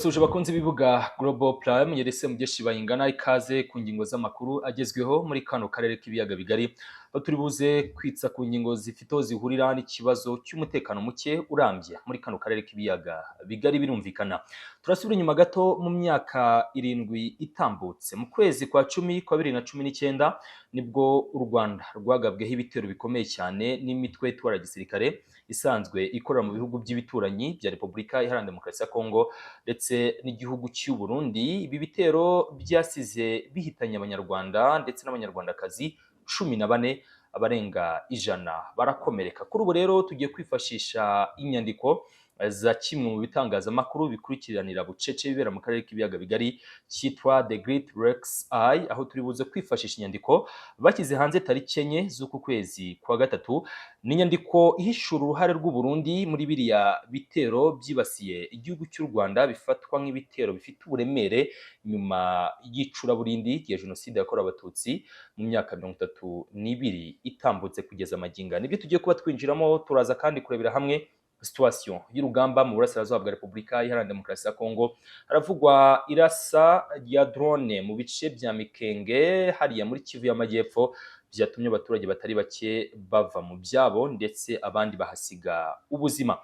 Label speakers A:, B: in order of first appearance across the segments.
A: Turabasuje abakunzi b'ibibuga Global Prime yerese mugeshi bayingana ikaze ku ngingo z'amakuru agezweho muri kano karere k'ibiyaga bigari. Turi buze kwitsa ku ngingo zifito zihurira n'ikibazo cy'umutekano muke urambye muri kano karere k'ibiyaga bigari birumvikana. Turasubira inyuma gato mu myaka 7 itambutse mu kwezi kwa 10 kwa 2019 nibwo u Rwanda rwagabweho ibitero bikomeye cyane n'imitwe itwara gisirikare isanzwe ikorera mu bihugu by'ibituranyi bya Repubulika Iharanira Demokarasi ya Kongo ndetse n'igihugu cy'u Burundi. Ibi bitero byasize bihitanye abanyarwanda ndetse n'abanyarwandakazi 14, abarenga 100 barakomereka. Kuri ubu rero tugiye kwifashisha inyandiko za kimwe mu bitangazamakuru bikurikiranira bucece bibera mu karere k'ibiyaga bigari cyitwa The Great Rex Eye, aho turi buze kwifashisha inyandiko bakize hanze tariki 4 z'uku kwezi kwa gatatu. Ni inyandiko ihishura uruhare rw'u Burundi muri biriya bitero byibasiye igihugu cy'u Rwanda bifatwa nk'ibitero bifite uburemere nyuma y'icuraburindi ya jenoside yakorewe abatutsi mu myaka 32 itambutse kugeza maginga. Nibyo tugiye kuba twinjiramo, turaza kandi kurebera hamwe situation y'urugamba mu burasirazuba bwa Repubulika Iharanira Demokarasi ya Kongo. Haravugwa irasa rya drone mu bice bya Mikenge hariya muri Kivu y'Amajyepfo byatumye abaturage batari bake bava mu byabo ndetse abandi bahasiga ubuzima.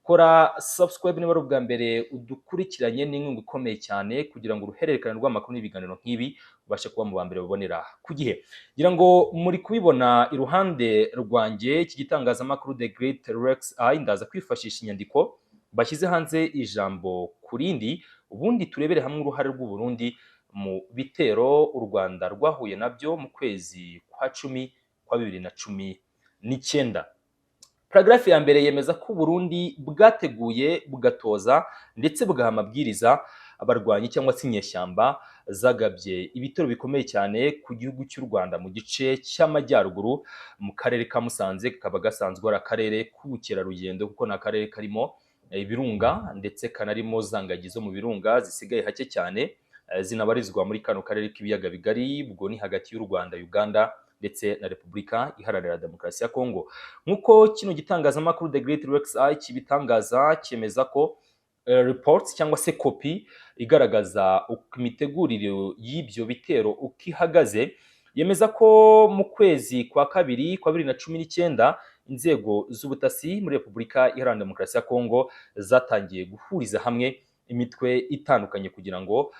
A: Kora subscribe niba ari ubwa mbere udukurikiranye, n'inkunga ikomeye cyane kugira ngo uruhererekane rw'amakuru n'ibiganiro nk'ibi ubashe kuba mu bambere babonera ku gihe. Ngira ngo muri kubibona iruhande rwanjye iki gitangazamakuru The Great Rex Eye, ndaza kwifashisha inyandiko bashyize hanze ijambo kurindi, ubundi turebere hamwe uruhare rw'u Burundi mu bitero u Rwanda rwahuye nabyo mu kwezi kwa 10 kwa 2019. Paragrafi ya mbere yemeza ko Burundi bwateguye bugatoza ndetse bugaha amabwiriza abarwanyi cyangwa se inyeshyamba zagabye ibitero bikomeye cyane ku gihugu cy'u Rwanda mu gice cy'amajyaruguru mu karere ka Musanze, kaba gasanzwe ari akarere k'ubukerarugendo kuko na karere karimo ibirunga ndetse kanarimo zangagi zo mu birunga zisigaye hake cyane zinabarizwa muri kano karere k'ibiyaga bigari, ubwo ni hagati y'u Rwanda, Uganda ndetse na Repubulika Iharanira Demokarasi ya Kongo. Nkuko kino gitangazamakuru The Great Rex Eye kibitangaza, cyemeza ko reports cyangwa se kopi igaragaza imitegurire y'ibyo bitero uko ihagaze, yemeza ko mu kwezi kwa 2 kwa 2019 inzego z'ubutasi muri Repubulika Iharanira Demokarasi ya Kongo zatangiye guhuriza hamwe imitwe itandukanye kugira ngo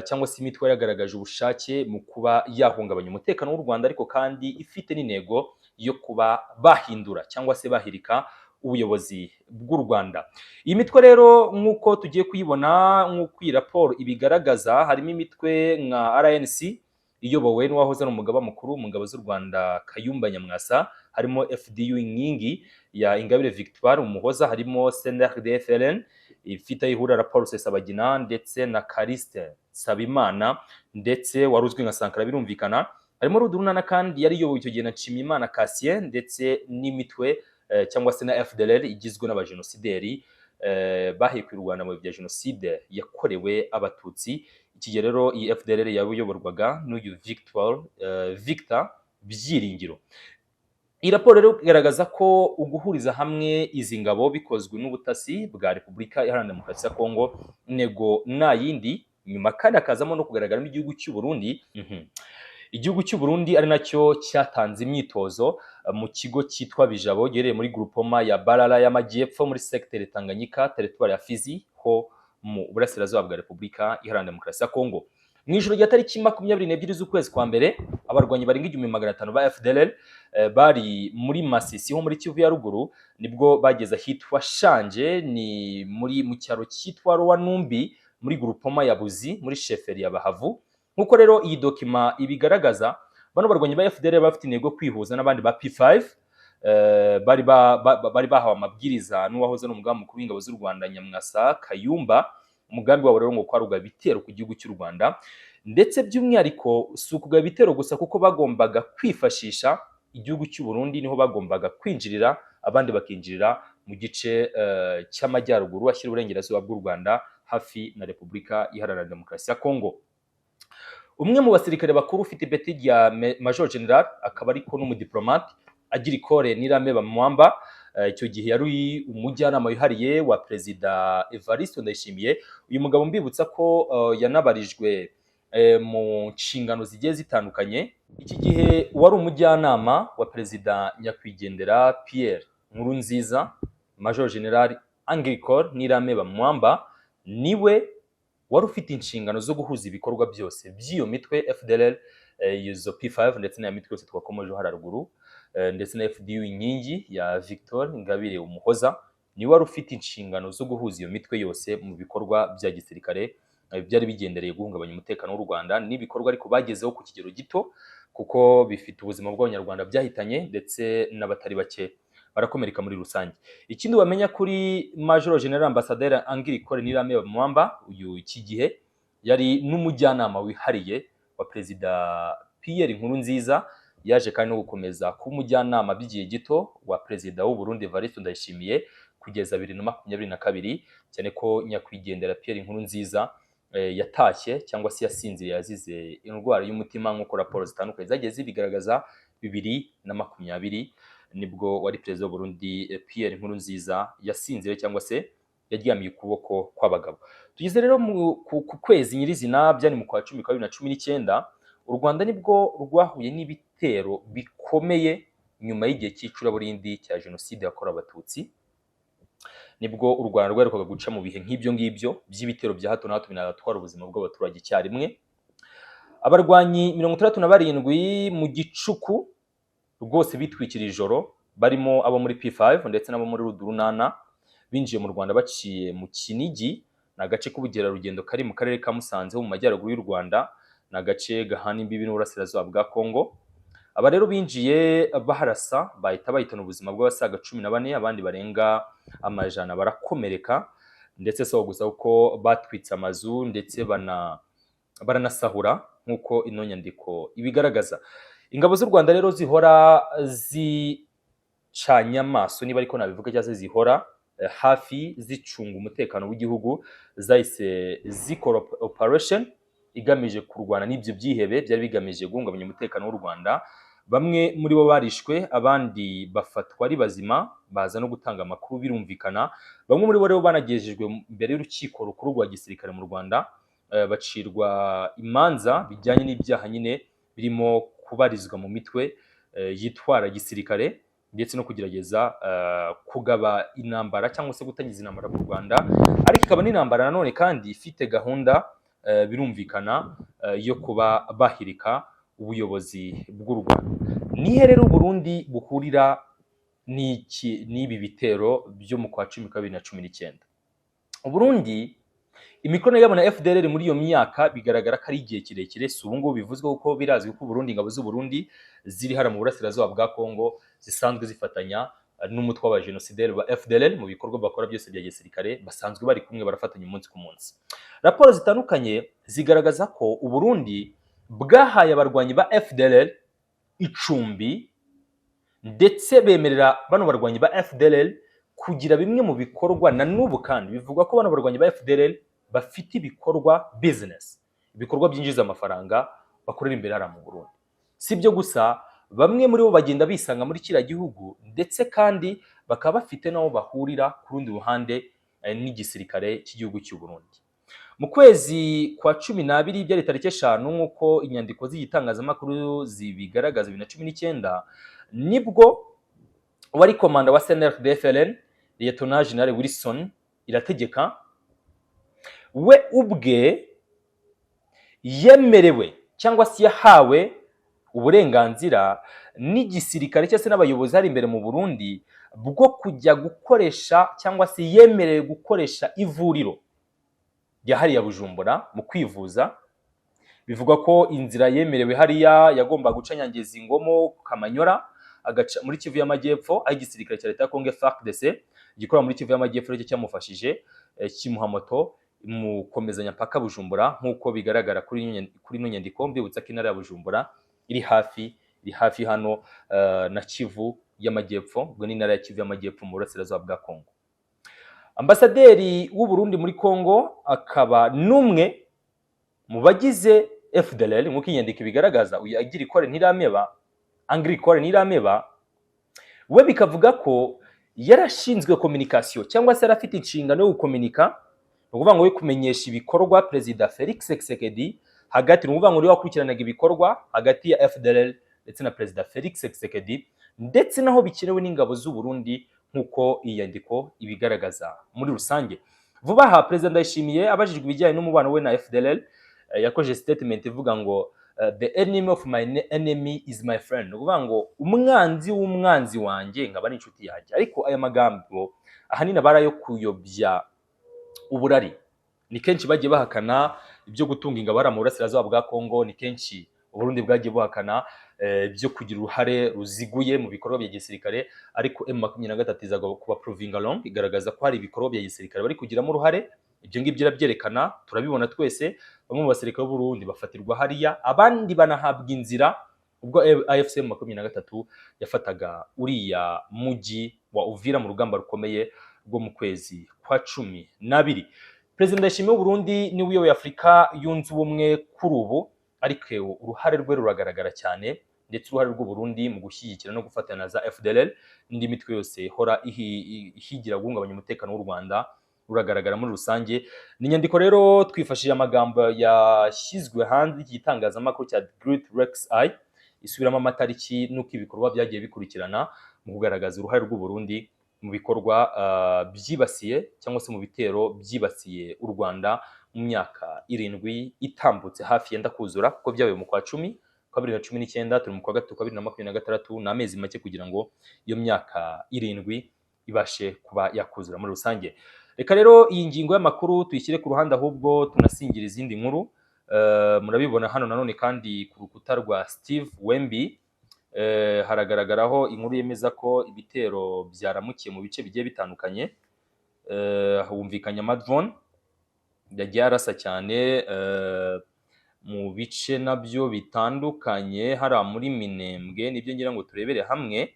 A: cyangwa se imitwe yagaragaje ubushake mu kuba yahungabanya umutekano w'u Rwanda, ariko kandi ifite n'intego yo kuba bahindura cyangwa se bahirika ubuyobozi bw'u Rwanda. Iyi mitwe rero nk'uko tugiye kuyibona, nk'uko iyi raporo ibigaragaza, harimo imitwe nka RNC iyobowe n'uwahoze ari umugaba mukuru mu ngabo z'u Rwanda Kayumba Nyamwasa, harimo FDU inkingi ya Ingabire Victoire Umuhoza, harimo CNRD-FLN ifite ihura raporo Sesabagina ndetse na Kariste Sabimana ndetse waruzwi nka Sankara birumvikana, harimo Rudurunana kandi yari iyobowe icyo gihe na Nshimiyimana Cassien ndetse n'imitwe cyangwa se na FDLR igizwe n'abajenosideri bahekuye u Rwanda mu bya jenoside yakorewe abatutsi. Iki gihe rero iyi FDLR yayoborwaga n'uyu Victor Byiringiro. Iyi raporo rero igaragaza ko uguhuriza hamwe izi ngabo bikozwe n'ubutasi bwa Repubulika Iharanira Demokarasi ya Kongo, nego na yindi nyuma kandi akazamo no kugaragaramo igihugu cy'u Burundi. Igihugu cy'u Burundi ari nacyo cyatanze imyitozo mu kigo cyitwa Bijabo giherereye muri groupement ya Barara y'Amajyepfo muri secteur Tanganyika, territoire ya Fizi ho mu burasirazuba bwa Repubulika Iharanira Demokarasi ya Kongo. Mu ijoro rya tariki 22 z'ukwezi kwa mbere, abarwanyi barenga 1500 ba FDLR bari muri Masisi ho muri Kivu ya ruguru, nibwo bageze ahitwa Shanje, ni muri mu cyaro cyitwa Rwanumbi muri groupement ya Buzi muri chefferie ya Bahavu. Nkuko rero iyi dokima ibigaragaza, bano barwanyi ba FDLR bafite intego kwihuza n'abandi ba P5 bari bahawe amabwiriza n'uwahoze n'umugaba mukuru w'ingabo z'u Rwanda Nyamwasa Kayumba. Umugambi wabo rero ngo kwaruga bitero ku gihugu cy'u Rwanda, ndetse by'umwihariko si ukuga bitero gusa kuko bagombaga kwifashisha igihugu cy'u Burundi, niho bagombaga kwinjirira, abandi bakinjirira mu gice cy'amajyaruguru ashyira uburengerazuba bw'u Rwanda hafi na Repubulika Iharanira Demokarasi ya Kongo. Umwe mu basirikare bakuru ufite ipeti rya Major General akaba ariko n'umudiplomate agira ikore Nirame Bamwamba icyo gihe yari umujyanama wihariye wa Perezida Evariste Ndayishimiye. Uyu mugabo mbibutsa ko yanabarijwe mu nshingano zigiye zitandukanye. Iki gihe wari umujyanama wa Perezida nyakwigendera Pierre Nkurunziza, Major General Agricole Ntirameba Mwamba, niwe wari ufite inshingano zo guhuza ibikorwa byose by'iyo mitwe FDLR, izo P5 ndetse na mitwe yose twakomeje haruguru, ndetse na FDU inkingi ya Victor Ingabire Umuhoza. Niwe wari ufite inshingano zo guhuza iyo mitwe yose mu bikorwa bya gisirikare byari bigendereye guhungabanya umutekano w'u Rwanda, n'ibikorwa ariko bagezeho ku kigero gito kuko bifite ubuzima bw'abanyarwanda byahitanye ndetse n'abatari bake barakomereka muri rusange. Ikindi wamenya kuri Major General Ambassadeur Agricole Ntirameba Mwamba, uyu iki gihe yari n'umujyanama wihariye wa Perezida Pierre Nkurunziza, yaje kandi no gukomeza kuba umujyanama by'igihe gito wa Perezida w'u Burundi Evariste Ndayishimiye kugeza 2022, cyane ko nyakwigendera Pierre Nkurunziza yatashye cyangwa se yasinziriye yazize indwara y'umutima nk'uko raporo zitandukanye zagiye zibigaragaza. 2020 nibwo wari Perezida w'u Burundi Pierre Nkurunziza yasinziriye cyangwa se yaryamiye ukuboko kw'abagabo. Tugeze rero ku kwezi nyirizina, byari mu kwa 10 2019, u Rwanda nibwo rwahuye n'ibitero bikomeye nyuma y'igihe cy'icuraburindi cya jenoside yakorewe Abatutsi. Nibwo u Rwanda rwaherukaga guca mu bihe nk'ibyo ngibyo by'ibitero bya hato na hato binatwara ubuzima bw'abaturage icyarimwe. Abarwanyi 67 mu gicuku rwose bitwikira ijoro, barimo abo muri P5 ndetse n'abo muri Rudurunana, binjiye mu Rwanda baciye mu Kinigi, na gace k'ubugerarugendo kari mu karere ka Musanze mu majyaruguru y'u Rwanda, na gace gahana imbibi n'uburasirazuba bwa Kongo. Aba rero binjiye baharasa, bahitana ubuzima bw'abasaga 14, abandi barenga amajana barakomereka, ndetse so gusa uko batwitse amazu ndetse baranasahura nk'uko ino nyandiko ibigaragaza. Ingabo z'u Rwanda rero zihora zicanye amaso, niba ariko nabivuga, cyangwa se zihora hafi zicunga umutekano w'igihugu, zahise zikora operation igamije kurwana n'ibyo byihebe byari bigamije guhungabanya umutekano w'u Rwanda. Bamwe muri bo barishwe, abandi bafatwa ari bazima, baza no gutanga amakuru birumvikana. Bamwe muri bo rero banagejejwe imbere y'urukiko rukuru rwa gisirikare mu Rwanda, bacirwa imanza bijyanye n'ibyaha nyine birimo kubarizwa mu mitwe yitwara gisirikare ndetse no kugerageza kugaba intambara cyangwa se gutangiza intambara mu Rwanda, ariko ikaba n'intambara nanone kandi ifite gahunda birumvikana yo kuba bahirika ubuyobozi bw'u Rwanda. Nihe rero Burundi buhurira n'ibi bitero byo mu kwa 10 2019? Burundi imikono yabo na FDLR muri iyo myaka bigaragara ko ari igihe kirekire, si ubu ngubu bivuzwe kuko birazwi ko Burundi, ingabo z'u Burundi ziri hara mu burasirazuba bwa Kongo zisanzwe zifatanya n'umutwe w'abajenosideri ba FDLR mu bikorwa bakora byose bya gisirikare, basanzwe bari kumwe, barafatanya umunsi ku munsi. Raporo zitandukanye zigaragaza ko u Burundi bwahaye abarwanyi ba FDLR icumbi, ndetse bemerera bano barwanyi ba FDLR kugira bimwe mu bikorwa. Na n'ubu kandi bivugwa ko bano barwanyi ba FDLR bafite ibikorwa business, ibikorwa byinjiza amafaranga bakorera imbere hara mu Burundi. Sibyo gusa, bamwe muri bo bagenda bisanga muri kiriya gihugu, ndetse kandi bakaba bafite nabo bahurira ku rundi ruhande n'igisirikare cy'igihugu cy'u Burundi. Mu kwezi kwa 12 byari tariki 5 nk'uko inyandiko z'igitangazamakuru zibigaragaza 2019, nibwo wari komanda wa CNRD-FLN Lieutenant General Wilson Irategeka we ubwe yemerewe cyangwa se yahawe uburenganzira n'igisirikare cyangwa se n'abayobozi hari imbere mu Burundi bwo kujya gukoresha cyangwa se yemerewe gukoresha ivuriro ya Bujumbura mu kwivuza. Bivugwa ko inzira yemerewe hariya yagomba guca Nyangezi, Ngomo, Kamanyora, agaca muri Kivu y'Amajyepfo, aho igisirikare cya leta ya Congo FARDC gikora muri Kivu y'Amajyepfo cyo cyamufashije kimuha moto mu komezanya mpaka Bujumbura, nk'uko bigaragara kuri ino nyandiko. Mbibutsa ko intara ya Bujumbura iri hafi hano na Kivu y'Amajyepfo, ubwo ni intara ya Kivu y'Amajyepfo mu burasirazuba bwa Kongo. Ambasaderi w'u Burundi muri Kongo akaba numwe mu bagize FDLR, nk'uko inyandiko bigaragaza, uyu Agricole Ntirameba we bikavuga ko yarashinzwe communication cyangwa se yarafite inshingano yo gukominika, ni ukuvuga ngo yo kumenyesha ibikorwa Perezida Felix Tshisekedi, hagati ni ukuvuga ngo niwe wakurikiranaga ibikorwa hagati ya FDLR ndetse na Perezida Felix Tshisekedi, ndetse naho bikenewe n'ingabo z'u Burundi nk'uko iyi nyandiko ibigaragaza muri rusange. Vuba aha Perezida Ndayishimiye abajijwe ibijyanye n'umubano we na FDLR, yakoje statement ivuga ngo the enemy of my enemy is my friend, ni ukuvuga ngo umwanzi w'umwanzi wanjye nkaba ari inshuti yanjye. Ariko aya magambo ahanini abara yo kuyobya uburari. Ni kenshi bagiye bahakana ibyo gutunga ingabo mu burasirazuba bwa Kongo, ni kenshi Uburundi bwagiye buhakana byo kugira uruhare ruziguye mu bikorwa bya gisirikare, ariko M23 izaga kuba proving along, igaragaza ko hari ibikorwa bya gisirikare bari kugiramo uruhare. Ibyo ngibyo irabyerekana, turabibona twese. Bamwe mu basirikare b'u Burundi bafatirwa hariya, abandi banahabwa inzira ubwo AFC M23 yafataga uriya muji wa Uvira mu rugamba rukomeye rwo mu kwezi kwa 12. Perezida Ndayishimiye w'u Burundi ni uyoboye Afurika yunze ubumwe kuri ubu, ariko uruhare rwe ruragaragara cyane, ndetse uruhare rw'u Burundi mu gushyigikira no gufatana za FDLR n'indi mitwe yose hora ihigira guhungabanya umutekano w'u Rwanda ruragaragara muri rusange. Ni inyandiko rero twifashishije amagambo yashyizwe hanze y'igitangazamakuru cya Great Rex Eye, isubiramo amatariki n'uko ibikorwa byagiye bikurikirana mu kugaragaza uruhare rw'u Burundi mu bikorwa byibasiye cyangwa se mu bitero byibasiye u Rwanda mu myaka 7 itambutse hafi yenda kuzura, kuko byabaye mu kwa 10 kwa 2019, turi mu kwa 3 kwa 2026, n'amezi make kugira ngo iyo myaka 7 ibashe kuba yakuzura muri rusange. Reka rero iyi ngingo y'amakuru tuyishyire ku ruhande, ahubwo tunasingira izindi nkuru. Murabibona hano nanone kandi ku rukuta rwa Steve Wemby haragaragaraho inkuru yemeza ko ibitero byaramukiye mu bice bigiye bitandukanye. Humvikanye amadrone yagiye arasa cyane mu bice nabyo bitandukanye hara muri Minembwe, nibyo ngira ngo turebere hamwe.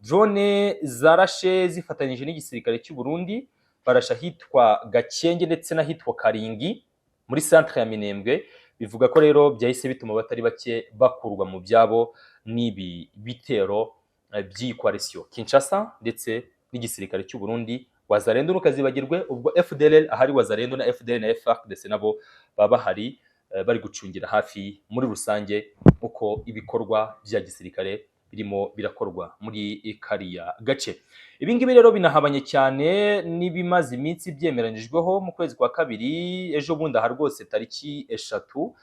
A: Drone zarashe zifatanyije n'igisirikare cy'u Burundi, barasha hitwa Gakenge ndetse n'ahitwa Karingi muri centre ya Minembwe. Bivuga ko rero byahise bituma batari bake bakurwa mu byabo n'ibi bitero by'iyi coalition Kinshasa ndetse n'igisirikare cy'u Burundi. Wazalendo nukazibagirwe, ubwo FDLR ahari Wazalendo na FDL na FARDC nabo baba hari bari gucungira hafi muri rusange uko ibikorwa bya gisirikare birimo birakorwa muri kariya gace. Ibi ngibi rero binahabanye cyane n'ibimaze iminsi byemeranyijweho mu kwezi kwa 2 ejo bundi aha rwose tariki 3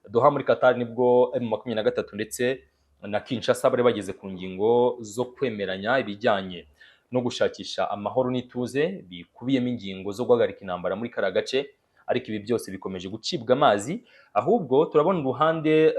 A: Doha muri Qatar, nibwo M23 ndetse na Kinshasa bari bageze ku ngingo zo kwemeranya ibijyanye no gushakisha amahoro n'ituze bikubiyemo ingingo zo guhagarika intambara muri kariya gace. Ariko ibi byose bikomeje gucibwa amazi, ahubwo turabona uruhande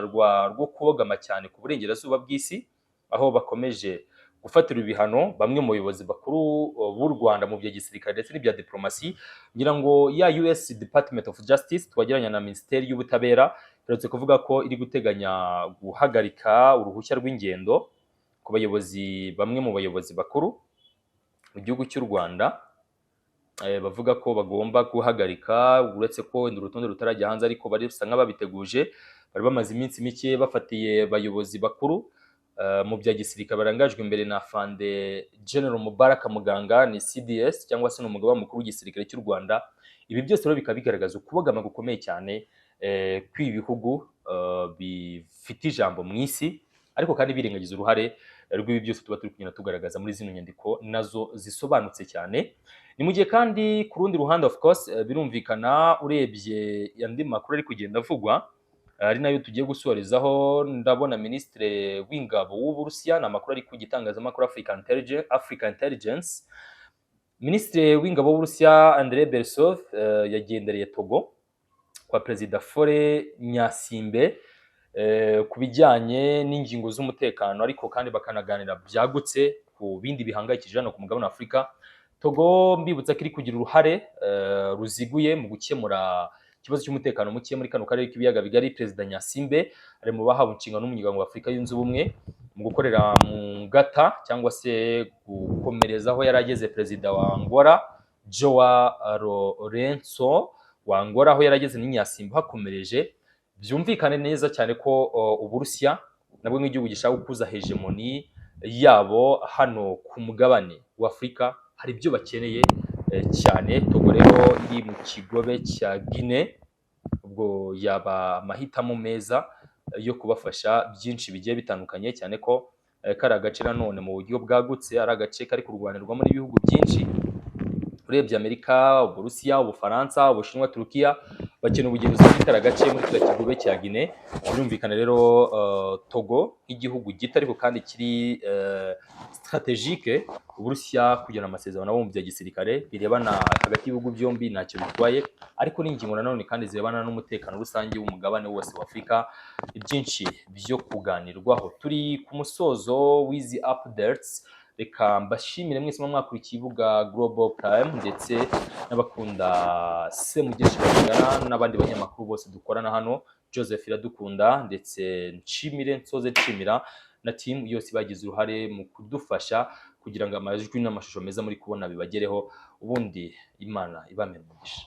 A: rwo kubogama cyane ku burengerazuba bw'isi, aho bakomeje gufatira ibihano bamwe mu bayobozi bakuru b'u Rwanda mu bya gisirikare ndetse n'ibya diplomasi. Ngira ngo ya US Department of Justice twageranya na Minisiteri y'Ubutabera iherutse kuvuga ko iri guteganya guhagarika uruhushya rw'ingendo ku bayobozi, bamwe mu bayobozi bakuru mu gihugu cy'u Rwanda. Bavuga ko bagomba guhagarika, uretse ko urutonde rutarajya hanze, ariko bari bisa nk'ababiteguje. Bari bamaze iminsi mike bafatiye bayobozi bakuru mu bya gisirikare barangajwe imbere na Fande General Mubaraka Muganga, ni CDS cyangwa se n'umugaba mukuru w'igisirikare cy'u Rwanda. Ibi byose rero bikaba bigaragaza ukubogama gukomeye cyane kw'ibihugu bifite ijambo mu isi, ariko kandi birengagiza uruhare rw'ibi byose tuba turi kugenda tugaragaza muri zino nyandiko nazo zisobanutse cyane. Ni mu gihe kandi ku rundi ruhande of course birumvikana urebye yandi makuru ari kugenda avugwa, ari nayo tugiye gusorezaho. Ndabona Ministre w'ingabo w'u Burusiya, na makuru ari ku gitangazamakuru Africa Intelligence. Ministre w'ingabo w'u Burusiya Andrei Bersov yagendereye Togo kwa Perezida Fore Nyasimbe ku bijyanye n'ingingo z'umutekano, ariko kandi bakanaganira byagutse ku bindi bihangayikije hano ku mugabane wa Afurika. Togo mbibutsa ko iri kugira uruhare ruziguye mu gukemura ikibazo cy'umutekano muke muri kano karere k'ibiyaga bigari. Perezida Nyasimbe ari mu bahawe inshingano n'umuryango wa Afurika yunze ubumwe mu gukorera mu ngata cyangwa se gukomereza aho yarageze Perezida wa Angola Joao Lourenço wa Angola, aho yarageze ni Nyasimbe hakomereje. Byumvikane neza cyane ko Uburusiya nabwo nk'igihugu gishaka gukuza hegemoni yabo hano ku mugabane wa Afurika hari ibyo bakeneye cyane. Togo rero iri mu kigobe cya Guinea, ubwo yaba amahitamo meza yo kubafasha byinshi bigiye bitandukanye, cyane ko kari agace nanone mu buryo bwagutse ari agace kari kurwanirwamo n'ibihugu byinshi. Urebye Amerika, Uburusiya, Ubufaransa, Ubushinwa, Turukiya bakeneye ubugenzuzi bw'ikara gace muri kiriya kigobe cya Guinea. Birumvikana rero Togo nk'igihugu gito ariko kandi kiri strategique, Uburusiya kugirana amasezerano nabo mu bya gisirikare birebana hagati y'ibihugu byombi ntacyo bitwaye, ariko n'ingingo nanone kandi zirebana n'umutekano rusange w'umugabane wose wa Afurika, ibyinshi byo kuganirwaho. Turi ku musozo w'izi updates, reka mbashimire mwese mwakurikiye ivuga Global Prime ndetse n'abakunda Semugeshi Bayingana n'abandi banyamakuru bose dukorana hano, Joseph Iradukunda, ndetse nshimira na team yose bagize uruhare mu kudufasha kugira ngo amajwi n'amashusho meza muri kubona bibagereho. Ubundi Imana ibamere umugisha.